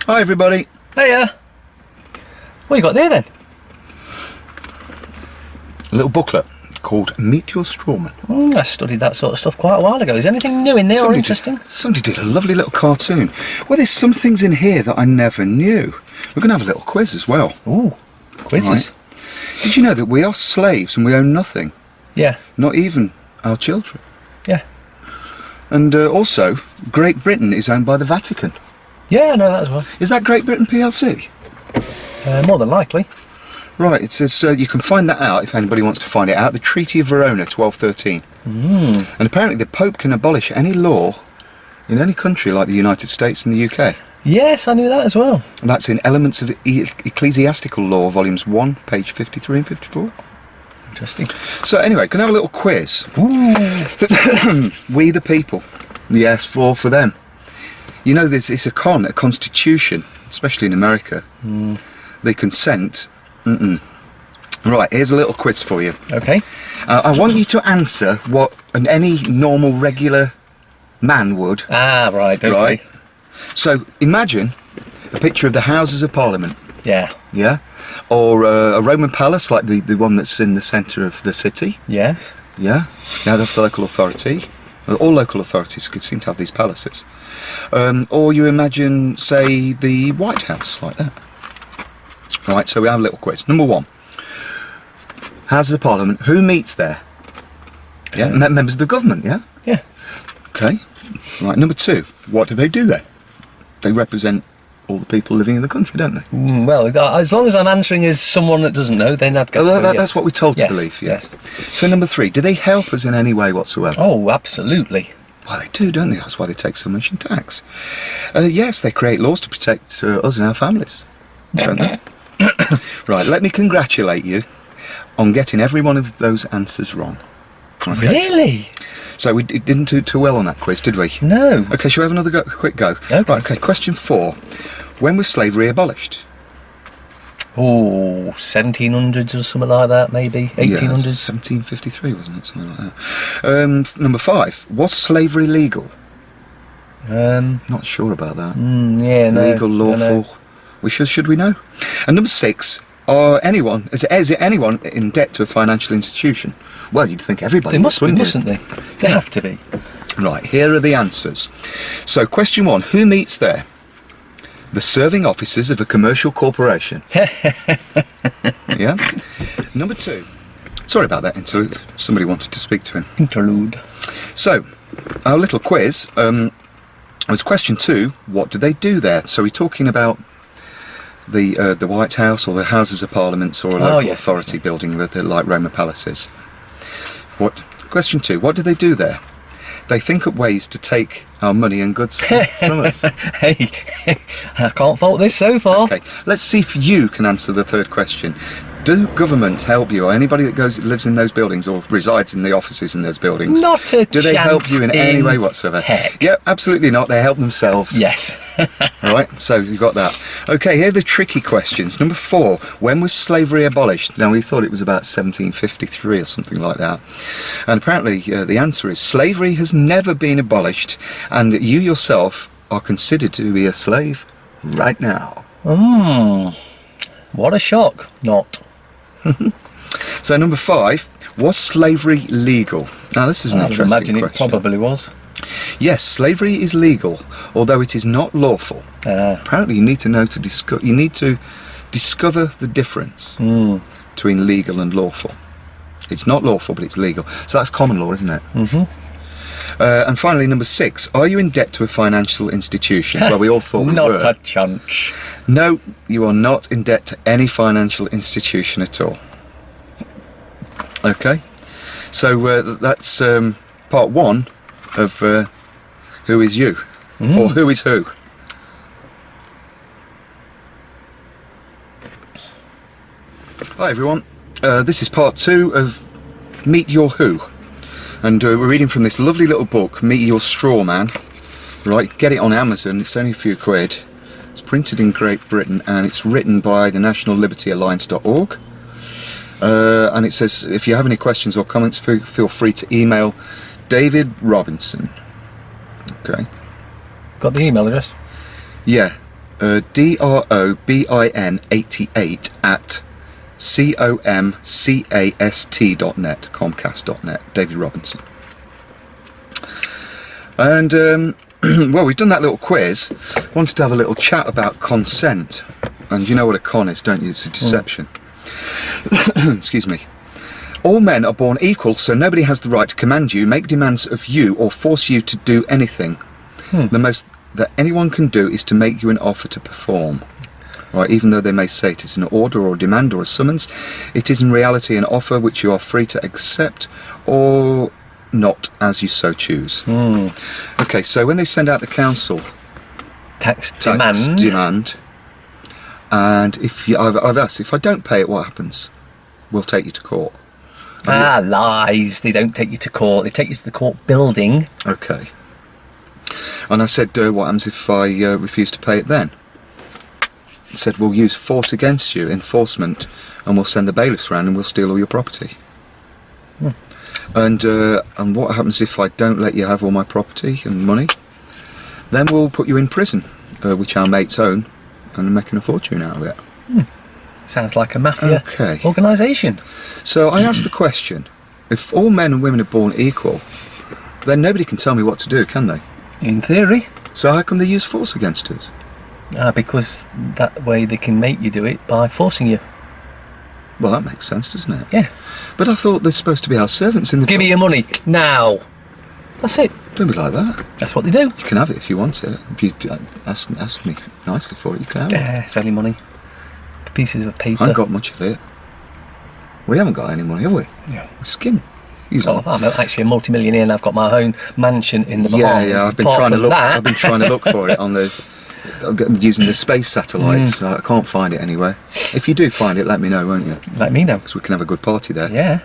Hi everybody. Hiya. What you got there then? A little booklet called Meet Your Strawman. I studied that sort of stuff quite a while ago. Is anything new in there or interesting? Somebody did a lovely little cartoon. Well, there's some things in here that I never knew. We're going to have a little quiz as well. Ooh, quizzes. Right. Did you know that we are slaves and we own nothing? Yeah. Not even our children. Yeah. And also, Great Britain is owned by the Vatican. Yeah, I know that as well. Is that Great Britain PLC? More than likely. Right, it says you can find that out if anybody wants to find it out. The Treaty of Verona, 1213. And apparently the Pope can abolish any law in any country like the United States and the UK. Yes, I knew that as well. And that's in Elements of Ecclesiastical Law, volumes 1, page 53 and 54. Interesting. So anyway, can I have a little quiz? Ooh. We the people. Yes, for them. You know, it's a constitution, especially in America. They consent. Right, here's a little quiz for you. Okay. I want you to answer what any normal, regular man would. Ah, right, okay. Right? So, imagine a picture of the Houses of Parliament. Yeah. Yeah? Or a Roman palace, like the one that's in the centre of the city. Yes. Yeah? Now, that's the local authority. All local authorities could seem to have these palaces. Or you imagine, say, the White House, like that. Right, so we have a little quiz. Number 1. Houses of Parliament. Who meets there? Yeah, members of the government, yeah? Yeah. Okay. Right, number 2. What do they do there? They represent all the people living in the country, don't they? Well, as long as I'm answering as someone that doesn't know, then I'd get to that's yes. what we're told to believe, yes. So number 3. Do they help us in any way whatsoever? Oh, absolutely. Well, they do, don't they? That's why they take so much in tax. Yes, they create laws to protect us and our families, don't they? Right, let me congratulate you on getting every one of those answers wrong. Okay. Really? So we didn't do too well on that quiz, did we? No. Okay, shall we have another quick go? Okay. Right, okay, question 4. When was slavery abolished? Oh, 1700s or something like that, maybe? 1800s? Yeah, 1753, wasn't it? Something like that. Number 5. Was slavery legal? Not sure about that. Yeah, no. Legal, lawful. Should we know? And number 6. Is anyone in debt to a financial institution? Well, you'd think everybody. They must be, mustn't they? They have to be. Right, here are the answers. So, question 1. Who meets there? The serving officers of a commercial corporation. Yeah? Number 2. Sorry about that interlude. Somebody wanted to speak to him. Interlude. So, our little quiz was question 2. What do they do there? So we're talking about the White House or the Houses of Parliament or a local authority building that like Roman palaces. Question 2. What do they do there? They think up ways to take our money and goods from us. Hey, I can't fault this so far. Okay, let's see if you can answer the third question. Do governments help you, or anybody that lives in those buildings or resides in the offices in those buildings? Not a chance. Do they help you in any way whatsoever? Heck. Yeah, absolutely not. They help themselves. Yes. All right, so you got that. Okay, here are the tricky questions. Number 4. When was slavery abolished? Now, we thought it was about 1753 or something like that. And apparently the answer is slavery has never been abolished, and you yourself are considered to be a slave right now. What a shock. Not. So number 5, was slavery legal? Now this is an interesting question. I imagine it question. probably was. Yes, slavery is legal, although it is not lawful. Apparently you need to know to discover the difference between legal and lawful. It's not lawful, but it's legal. So that's common law, isn't it? And finally, number 6, are you in debt to a financial institution? Well, we all thought we were. Not a chance. No, you are not in debt to any financial institution at all. Okay, so that's part 1 of Who is You, or Who is Who. Hi everyone, this is part 2 of Meet Your Who, and we're reading from this lovely little book, Meet Your Straw Man. Right, get it on Amazon, it's only a few quid. It's printed in Great Britain and it's written by the National Liberty Alliance.org. And it says, if you have any questions or comments, feel free to email David Robinson. Okay. Got the email address? Yeah. DROBIN88 at comcast.net, comcast.net, David Robinson. And well, we've done that little quiz. Wanted to have a little chat about consent. And you know what a con is, don't you? It's a deception. Excuse me. All men are born equal, so nobody has the right to command you, make demands of you, or force you to do anything. The most that anyone can do is to make you an offer to perform. Right, even though they may say it is an order or a demand or a summons, it is in reality an offer which you are free to accept or not as you so choose. Okay, so when they send out the council Tax demand. And if you, I've asked, if I don't pay it, what happens? We'll take you to court. Lies. They don't take you to court. They take you to the court building. Okay. And I said, what happens if I refuse to pay it then? He said, we'll use force against you, enforcement, and we'll send the bailiffs around and we'll steal all your property. And what happens if I don't let you have all my property and money? Then we'll put you in prison, which our mates own, and are making a fortune out of it. Sounds like a mafia Okay. organisation. So I asked the question, if all men and women are born equal, then nobody can tell me what to do, can they? In theory. So how come they use force against us? Because that way they can make you do it by forcing you. Well, that makes sense, doesn't it? Yeah. But I thought they're supposed to be our servants in the... Give me your money, now. That's it. Don't be like that. That's what they do. You can have it if you want it. If you ask me nicely for it, you can have it. Yeah, it's only money. Pieces of paper. I haven't got much of it. We haven't got any money, have we? Yeah. We're skin. Oh, I'm actually a multi-millionaire and I've got my own mansion in the Bahamas. Yeah, I've been trying to look. I've been trying to look for it on the using the space satellites. I can't find it anywhere. If you do find it, let me know, won't you? Let me know. Because we can have a good party there. Yeah.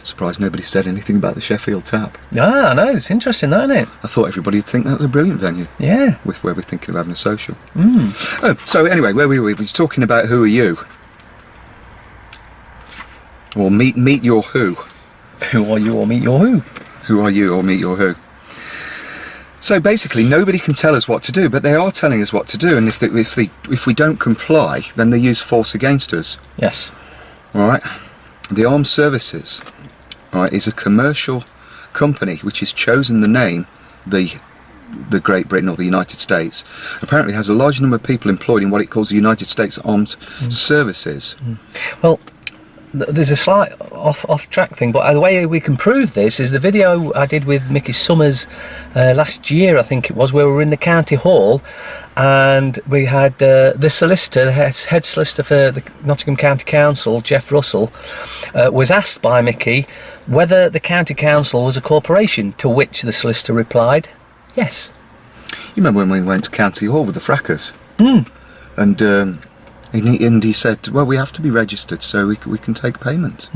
Surprised nobody said anything about the Sheffield Tap. Ah, I know. It's interesting, isn't it? I thought everybody would think that was a brilliant venue. Yeah. With where we're thinking of having a social. Oh, so anyway, where were we? We were talking about who are you? Or meet your who. Who are you or meet your who? Who are you or meet your who? So basically, nobody can tell us what to do, but they are telling us what to do, and if we don't comply, then they use force against us. Yes. All right. The Armed Services, all right, is a commercial company which has chosen the name the Great Britain or the United States. Apparently, has a large number of people employed in what it calls the United States Armed Services. Well, there's a slight off track thing, but the way we can prove this is the video I did with Mickey Summers last year, I think it was, where we were in the county hall and we had the solicitor, the head solicitor for the Nottingham County Council, Jeff Russell, was asked by Mickey whether the county council was a corporation, to which the solicitor replied, yes. You remember when we went to County Hall with the fracas? And he said, well, we have to be registered so we can take payments.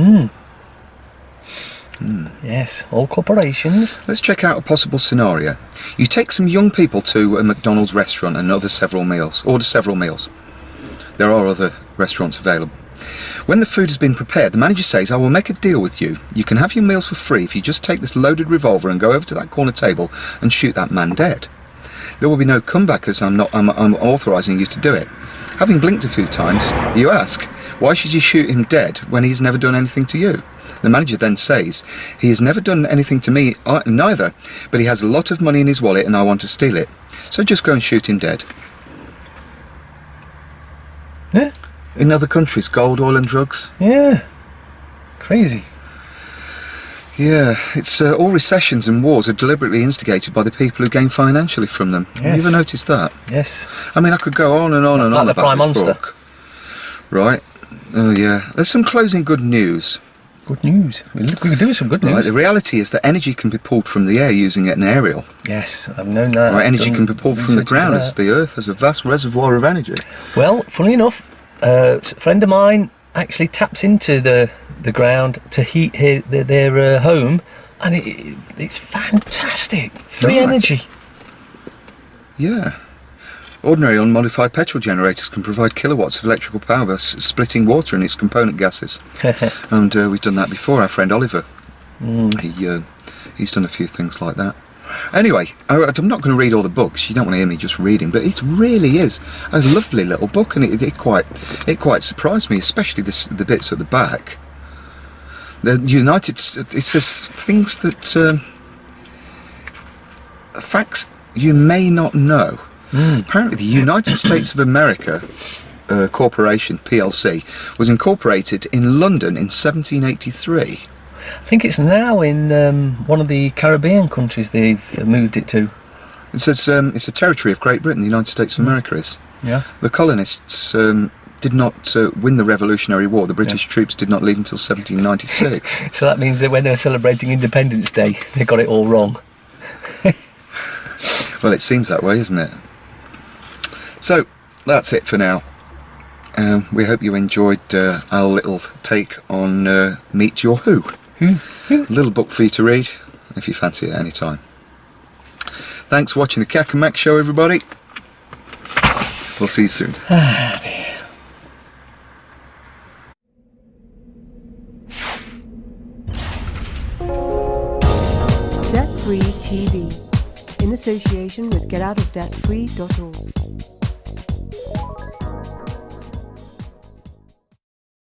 Yes, all corporations. Let's check out a possible scenario. You take some young people to a McDonald's restaurant and order several meals. There are other restaurants available. When the food has been prepared, the manager says, I will make a deal with you. You can have your meals for free if you just take this loaded revolver and go over to that corner table and shoot that man dead. There will be no comeback, as I'm authorising you to do it. Having blinked a few times, you ask, why should you shoot him dead when he's never done anything to you? The manager then says, he has never done anything to me neither, but he has a lot of money in his wallet and I want to steal it. So just go and shoot him dead. Yeah. In other countries, gold, oil and drugs. Yeah. Crazy. Yeah, it's all recessions and wars are deliberately instigated by the people who gain financially from them. Yes. Have you ever noticed that? Yes. I mean, I could go on and on and on the about Prime this Monster. book. Right. Oh yeah. There's some closing good news. Good news. We could do with some good news. Right, the reality is that energy can be pulled from the air using an aerial. Yes, I've known that. Right, energy can be pulled from the ground, as the Earth has a vast reservoir of energy. Well, funnily enough, a friend of mine actually taps into the ground to heat their home, and it's fantastic. Free energy. Yeah. Ordinary unmodified petrol generators can provide kilowatts of electrical power by splitting water in its component gases. And we've done that before. Our friend Oliver, he's done a few things like that. Anyway, I'm not going to read all the books. You don't want to hear me just reading, but it really is a lovely little book, and it quite surprised me, especially the bits at the back. The United, it says things that facts you may not know. Apparently, the United States of America Corporation (PLC) was incorporated in London in 1783. I think it's now in one of the Caribbean countries they've moved it to. It says it's a territory of Great Britain. The United States of America is. Yeah. The colonists did not win the Revolutionary War. The British troops did not leave until 1796. So that means that when they were celebrating Independence Day, they got it all wrong. Well, it seems that way, isn't it? So that's it for now. We hope you enjoyed our little take on Meet Your Who. A little book for you to read if you fancy it at any time. Thanks for watching the Kak M C Show, everybody. We'll see you soon. Ah, dear. Debt Free TV, in association with GetOutOfDebtFree.org.